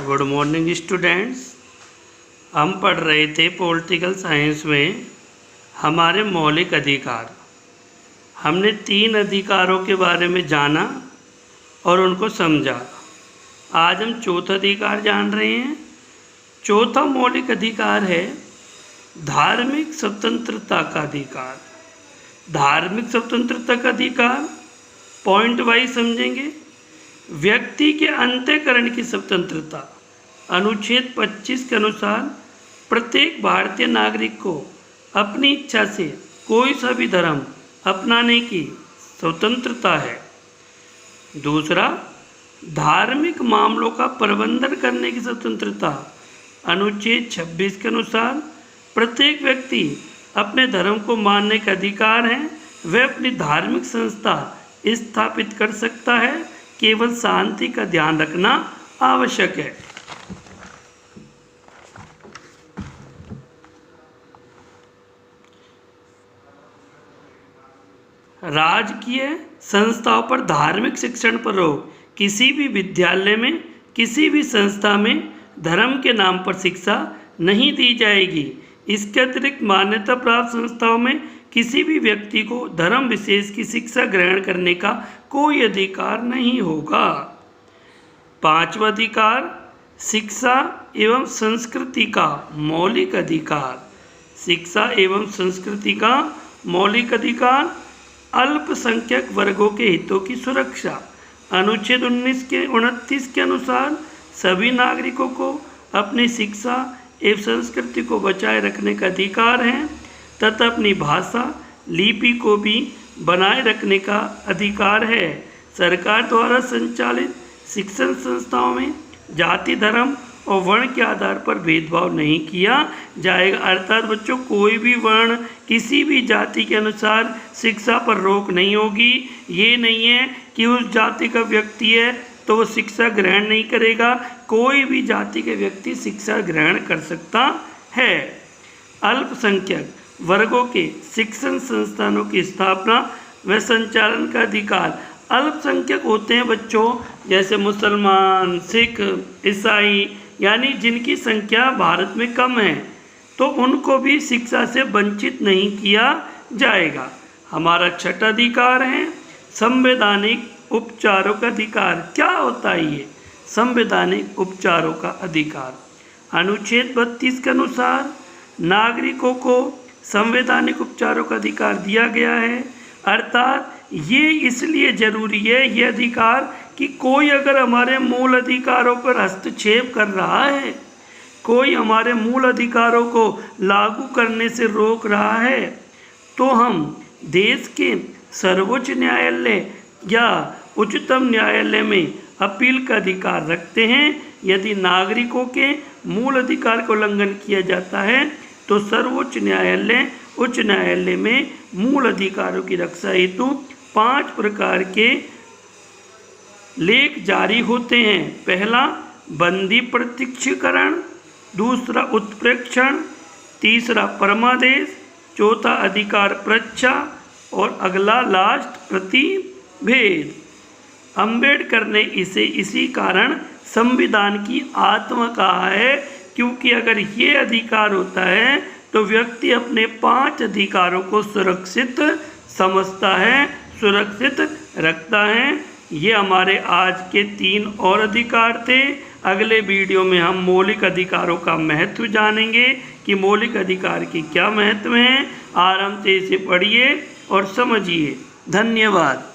Good morning students. हम पढ़ रहे थे पॉलिटिकल साइंस में हमारे मौलिक अधिकार। हमने 3 अधिकारों के बारे में जाना और उनको समझा। आज हम चौथा अधिकार जान रहे हैं। चौथा मौलिक अधिकार है धार्मिक स्वतंत्रता का अधिकार। धार्मिक स्वतंत्रता का अधिकार पॉइंट वाइज समझेंगे। व्यक्ति के अंतःकरण की स्वतंत्रता। अनुच्छेद 25 के अनुसार प्रत्येक भारतीय नागरिक को अपनी इच्छा से कोई सा भी धर्म अपनाने की स्वतंत्रता है। दूसरा, धार्मिक मामलों का प्रबंधन करने की स्वतंत्रता। अनुच्छेद 26 के अनुसार प्रत्येक व्यक्ति अपने धर्म को मानने का अधिकार है। वह अपनी धार्मिक संस्था स्थापित कर सकता है। केवल शांति का ध्यान रखना आवश्यक है। राजकीय संस्थाओं पर धार्मिक शिक्षण पर रोक। किसी भी विद्यालय में, किसी भी संस्था में धर्म के नाम पर शिक्षा नहीं दी जाएगी। इसके अतिरिक्त मान्यता प्राप्त संस्थाओं में किसी भी व्यक्ति को धर्म विशेष की शिक्षा ग्रहण करने का कोई अधिकार नहीं होगा। 5वां अधिकार, शिक्षा एवं संस्कृति का मौलिक अधिकार। शिक्षा एवं संस्कृति का मौलिक अधिकार। अल्पसंख्यक वर्गों के हितों की सुरक्षा। अनुच्छेद 29 के अनुसार सभी नागरिकों को अपनी शिक्षा एवं संस्कृति को बचाए रखने का अधिकार है तथा अपनी भाषा लिपि को भी बनाए रखने का अधिकार है। सरकार द्वारा संचालित शिक्षण संस्थाओं में जाति, धर्म और वर्ण के आधार पर भेदभाव नहीं किया जाएगा। अर्थात बच्चों, कोई भी वर्ण, किसी भी जाति के अनुसार शिक्षा पर रोक नहीं होगी। ये नहीं है कि उस जाति का व्यक्ति है तो वो शिक्षा ग्रहण नहीं करेगा। कोई भी जाति के व्यक्ति शिक्षा ग्रहण कर सकता है। अल्पसंख्यक वर्गों के शिक्षण संस्थानों की स्थापना व संचालन का अधिकार। अल्पसंख्यक होते हैं बच्चों जैसे मुसलमान, सिख, ईसाई, यानी जिनकी संख्या भारत में कम है, तो उनको भी शिक्षा से वंचित नहीं किया जाएगा। हमारा छठा अधिकार है संवैधानिक उपचारों का अधिकार। क्या होता है ये संवैधानिक उपचारों का अधिकार? अनुच्छेद 32 के अनुसार नागरिकों को संवैधानिक उपचारों का अधिकार दिया गया है। अर्थात ये इसलिए जरूरी है ये अधिकार कि कोई अगर हमारे मूल अधिकारों पर हस्तक्षेप कर रहा है, कोई हमारे मूल अधिकारों को लागू करने से रोक रहा है, तो हम देश के सर्वोच्च न्यायालय या उच्चतम न्यायालय में अपील का अधिकार रखते हैं। यदि नागरिकों के मूल अधिकार का उल्लंघन किया जाता है तो सर्वोच्च न्यायालय, उच्च न्यायालय में मूल अधिकारों की रक्षा हेतु 5 प्रकार के लेख जारी होते हैं। पहला, बंदी प्रत्यक्षीकरण। दूसरा, उत्प्रेक्षण। तीसरा, परमादेश। चौथा, अधिकार परीक्षा। और अगला लास्ट, प्रतिभेद। अंबेडकर ने इसे इसी कारण संविधान की आत्मा कहा है, क्योंकि अगर ये अधिकार होता है तो व्यक्ति अपने 5 अधिकारों को सुरक्षित समझता है, सुरक्षित रखता है। ये हमारे आज के 3 और अधिकार थे। अगले वीडियो में हम मौलिक अधिकारों का महत्व जानेंगे कि मौलिक अधिकार की क्या महत्व है। आराम से इसे पढ़िए और समझिए। धन्यवाद।